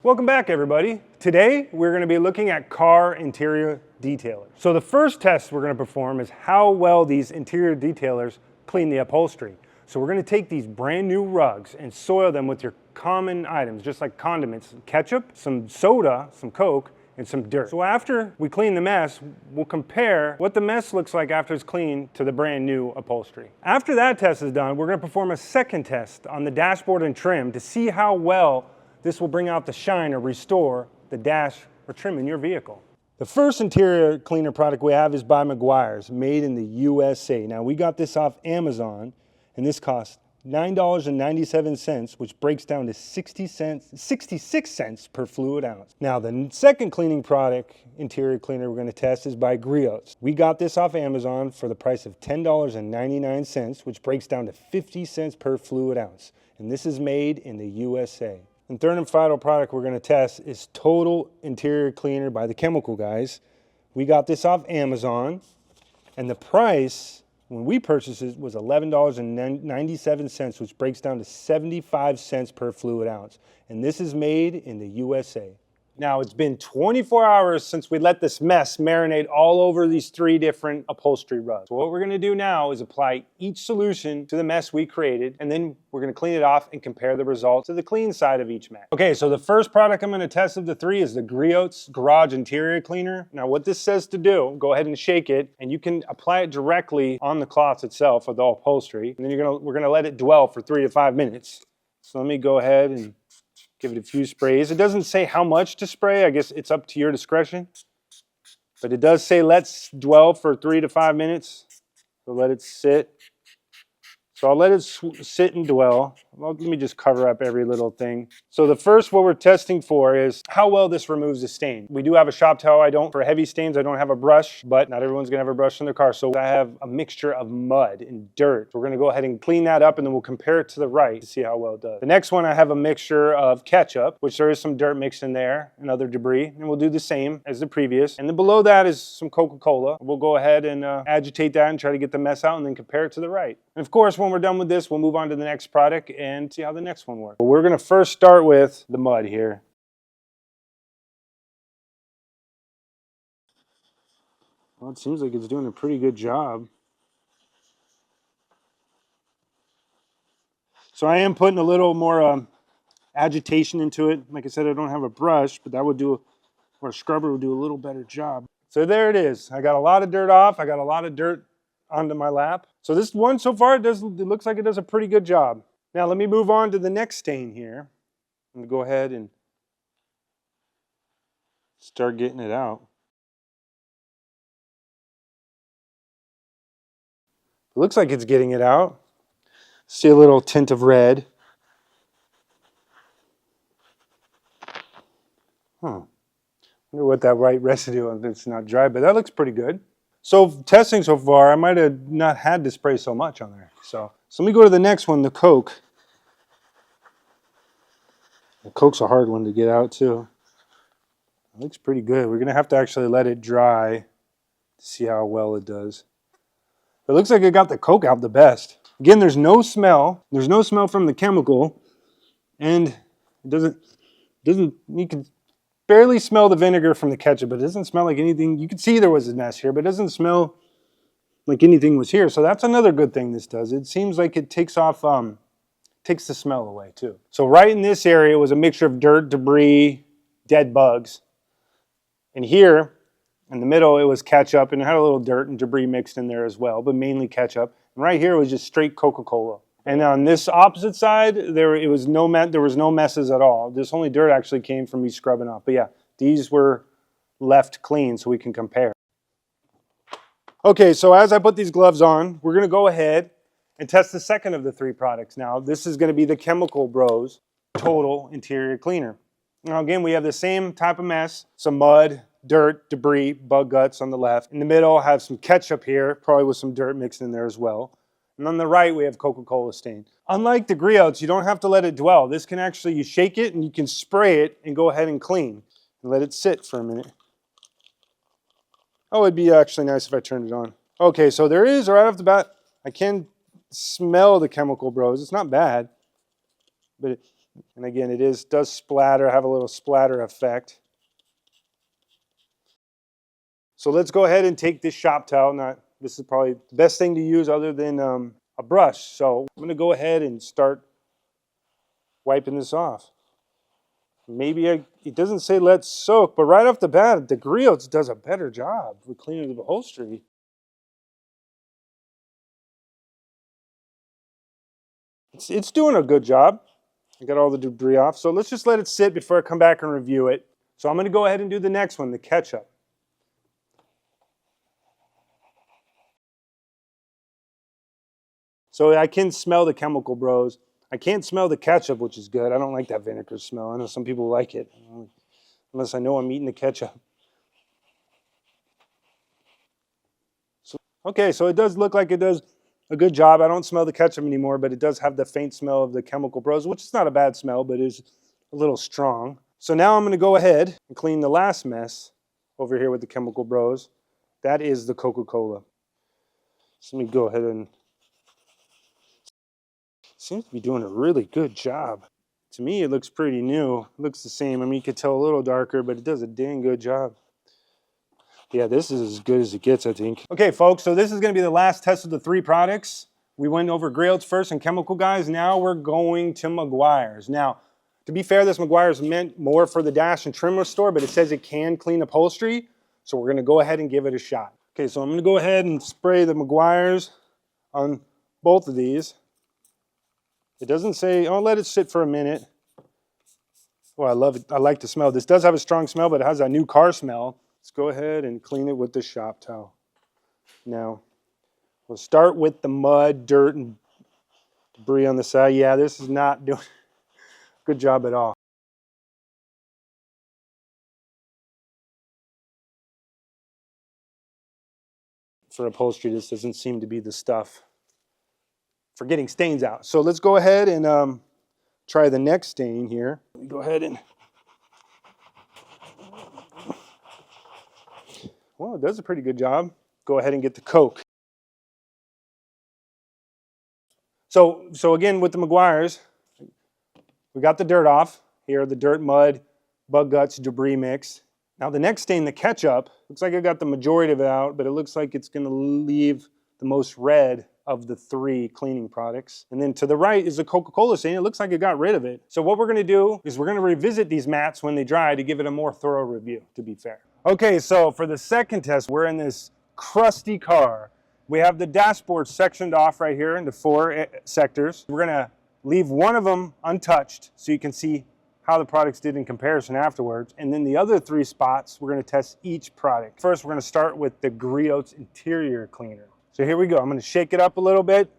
Welcome back, everybody. Today we're going to be looking at car interior detailers. So the first test we're going to perform is how well these interior detailers clean the upholstery. So we're going to take these brand new rugs and soil them with your common items, just like condiments, ketchup, some soda, some Coke, and some dirt. So after we clean the mess, we'll compare what the mess looks like after it's cleaned to the brand new upholstery. After that test is done, we're going to perform a second test on the dashboard and trim to see how well this will bring out the shine or restore the dash or trim in your vehicle. The first interior cleaner product we have is by Meguiar's, made in the USA. Now we got this off Amazon and this costs $9.97, which breaks down to 66 cents per fluid ounce. Now the second cleaning product, interior cleaner we're going to test is by Griot. We got this off Amazon for the price of $10.99, which breaks down to 50 cents per fluid ounce. And this is made in the USA. And third and final product we're going to test is Total Interior Cleaner by the Chemical Guys. We got this off Amazon, and the price when we purchased it was $11.97, which breaks down to 75 cents per fluid ounce. And this is made in the USA. Now it's been 24 hours since we let this mess marinate all over these three different upholstery rugs. So what we're going to do now is apply each solution to the mess we created, and then we're going to clean it off and compare the results to the clean side of each mess. Okay, so the first product I'm going to test of the three is the Griot's Garage Interior Cleaner. Now what this says to do, go ahead and shake it, and you can apply it directly on the cloths itself of the upholstery, and then we're going to let it dwell for 3 to 5 minutes. So let me go ahead and give it a few sprays. It doesn't say how much to spray. I guess it's up to your discretion. But it does say let's dwell for 3 to 5 minutes. So let it sit. So I'll let it sit and dwell. Well, let me just cover up every little thing. So the first what we're testing for is how well this removes the stain. We do have a shop towel. For heavy stains, I don't have a brush, but not everyone's gonna have a brush in their car. So I have a mixture of mud and dirt. So we're gonna go ahead and clean that up, and then we'll compare it to the right to see how well it does. The next one, I have a mixture of ketchup, which there is some dirt mixed in there and other debris, and we'll do the same as the previous. And then below that is some Coca-Cola. We'll go ahead and agitate that and try to get the mess out, and then compare it to the right. And of course, when we're done with this, we'll move on to the next product and see how the next one works. But we're going to first start with the mud here. Well, it seems like it's doing a pretty good job. So I am putting a little more agitation into it. Like I said, I don't have a brush, but that would do, or a scrubber would do a little better job. So there it is. I got a lot of dirt off. I got a lot of dirt onto my lap. So this one so far, it looks like it does a pretty good job. Now let me move on to the next stain here. I'm gonna go ahead and start getting it out. It looks like it's getting it out. See a little tint of red. Huh. I wonder what that white residue if it's not dry, but that looks pretty good. So testing so far, I might have not had to spray so much on there. So let me go to the next one, the Coke. The Coke's a hard one to get out too. It looks pretty good. We're gonna have to actually let it dry to see how well it does. It looks like it got the Coke out the best. Again, there's no smell. There's no smell from the chemical, and it doesn't. You can barely smell the vinegar from the ketchup, but it doesn't smell like anything. You can see there was a mess here, but it doesn't smell like anything was here. So that's another good thing this does. It seems like it takes off, takes the smell away too. So right in this area was a mixture of dirt, debris, dead bugs. And here in the middle, it was ketchup, and it had a little dirt and debris mixed in there as well, but mainly ketchup. And right here was just straight Coca-Cola. And on this opposite side, there was no messes at all. This only dirt actually came from me scrubbing off. But yeah, these were left clean so we can compare. Okay, so as I put these gloves on, we're going to go ahead and test the second of the three products. Now, this is going to be the Chemical Bros Total Interior Cleaner. Now, again, we have the same type of mess, some mud, dirt, debris, bug guts on the left. In the middle, I have some ketchup here, probably with some dirt mixed in there as well. And on the right, we have Coca-Cola stain. Unlike the Griots, you don't have to let it dwell. This can actually, you shake it and you can spray it and go ahead and clean. And let it sit for a minute. Oh, it'd be actually nice if I turned it on. Okay, so there is, right off the bat, I can smell the Chemical Bros. It's not bad, but And again, does splatter, have a little splatter effect. So let's go ahead and take this shop towel. This is probably the best thing to use other than a brush. So I'm gonna go ahead and start wiping this off. It doesn't say let's soak, but right off the bat, the Griot does a better job with cleaning the upholstery. It's doing a good job. I got all the debris off. So let's just let it sit before I come back and review it. So I'm gonna go ahead and do the next one, the ketchup. So I can smell the chemical, bros. I can't smell the ketchup, which is good. I don't like that vinegar smell. I know some people like it, unless I know I'm eating the ketchup. Okay, so it does look like it does a good job. I don't smell the ketchup anymore, but it does have the faint smell of the chemical bros, which is not a bad smell, but is a little strong. So now I'm going to go ahead and clean the last mess over here with the chemical bros. That is the Coca-Cola. So let me go ahead and... Seems to be doing a really good job. To me, it looks pretty new. It looks the same. I mean, you could tell a little darker, but it does a dang good job. Yeah, this is as good as it gets, I think. Okay, folks, so this is going to be the last test of the 3 products. We went over Griots first and chemical guys. Now we're going to Meguiar's. Now, to be fair, this Meguiar's meant more for the dash and trim restore, but it says it can clean upholstery. So we're going to go ahead and give it a shot. Okay, so I'm going to go ahead and spray the Meguiar's on both of these. It doesn't say, oh, let it sit for a minute. Oh, I love it. I like the smell. This does have a strong smell, but it has a new car smell. Let's go ahead and clean it with the shop towel. Now, we'll start with the mud, dirt, and debris on the side. Yeah, this is not doing a good job at all. For upholstery, this doesn't seem to be the stuff for getting stains out. So let's go ahead and try the next stain here. Let me go ahead and... Well, it does a pretty good job. Go ahead and get the Coke. So again, with the Meguiar's, we got the dirt off. Here, the dirt, mud, bug guts, debris mix. Now the next stain, the ketchup, looks like I got the majority of it out, but it looks like it's gonna leave the most red of the 3 cleaning products. And then to the right is the Coca-Cola stain. It looks like it got rid of it. So what we're gonna do is we're gonna revisit these mats when they dry to give it a more thorough review, to be fair. Okay, so for the second test, we're in this crusty car. We have the dashboard sectioned off right here into 4 sectors. We're gonna leave one of them untouched so you can see how the products did in comparison afterwards. And then the other 3 spots, we're gonna test each product. First, we're gonna start with the Griot's interior cleaner. So here we go. I'm gonna shake it up a little bit.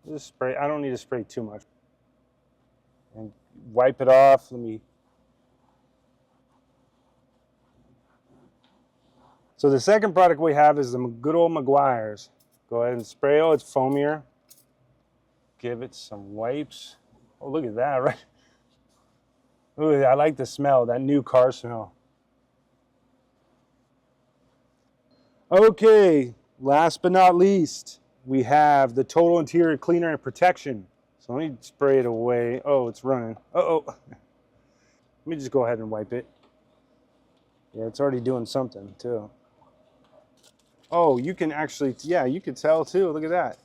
Just spray, I don't need to spray too much. And wipe it off. So the second product we have is the good old Meguiar's. Go ahead and spray. Oh, it's foamier. Give it some wipes. Oh, look at that, right? Ooh, I like the smell, that new car smell. Okay, last but not least, we have the Total Interior Cleaner and Protection. So let me spray it away. Oh, it's running. Uh-oh. Let me just go ahead and wipe it. Yeah, it's already doing something, too. Oh, you can actually, yeah, you can tell, too. Look at that.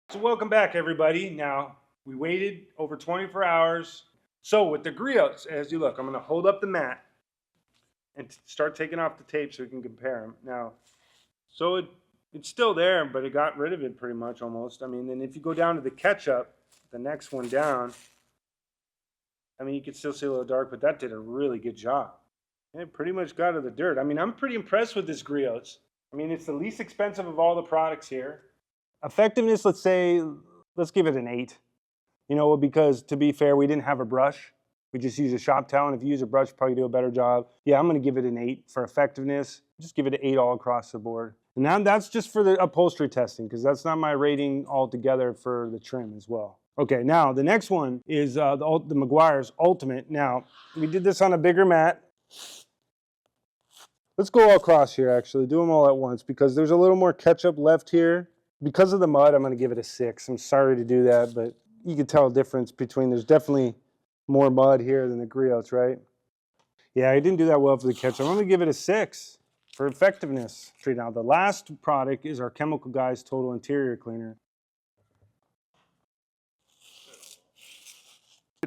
So welcome back, everybody. Now, we waited over 24 hours. So with the Griots, as you look, I'm going to hold up the mat and start taking off the tape so we can compare them. Now, so it's still there, but it got rid of it pretty much almost. I mean, and if you go down to the ketchup, the next one down, I mean, you can still see a little dark, but that did a really good job. It pretty much got rid of the dirt. I mean, I'm pretty impressed with this Griots. I mean, it's the least expensive of all the products here. Effectiveness, let's give it an 8. You know, because to be fair, we didn't have a brush. We just used a shop towel, and if you use a brush, you probably do a better job. Yeah, I'm gonna give it an 8 for effectiveness. Just give it an 8 all across the board. And now that's just for the upholstery testing, because that's not my rating altogether for the trim as well. Okay, now the next one is the Meguiar's Ultimate. Now, we did this on a bigger mat. Let's go all across here, actually. Do them all at once because there's a little more ketchup left here. Because of the mud, I'm going to give it a 6. I'm sorry to do that, but you can tell a difference between, there's definitely more mud here than the Griots, right? Yeah, I didn't do that well for the ketchup. I'm going to give it a 6 for effectiveness. Now, the last product is our Chemical Guys Total Interior Cleaner.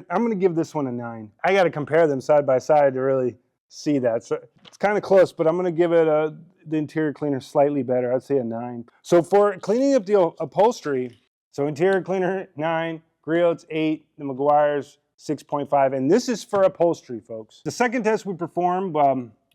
I'm going to give this one a 9. I got to compare them side by side to really see that. So it's kind of close, but I'm going to give it the interior cleaner slightly better. I'd say a 9. So for cleaning up the upholstery, so interior cleaner 9, Griot's 8, the Meguiar's 6.5, and this is for upholstery, folks. The second test we performed,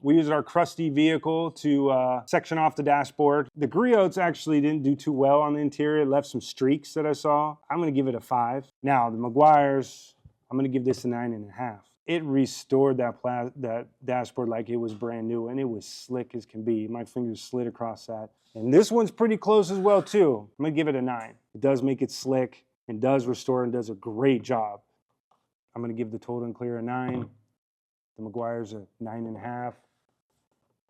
we used our crusty vehicle to section off the dashboard. The Griots actually didn't do too well on the interior. It left some streaks that I saw. I'm going to give it a 5. Now, the Meguiar's, I'm going to give this a 9.5. It restored that dashboard like it was brand new, and it was slick as can be. My fingers slid across that. And this one's pretty close as well, too. I'm going to give it a 9. It does make it slick and does restore and does a great job. I'm going to give the Total and Clear a 9. The Meguiar's a 9.5.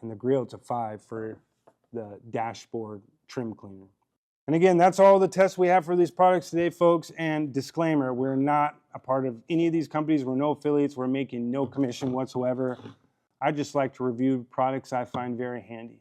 And the Griot's a 5 for the dashboard trim cleaner. And again, that's all the tests we have for these products today, folks. And disclaimer, we're not a part of any of these companies. We're no affiliates. We're making no commission whatsoever. I just like to review products I find very handy.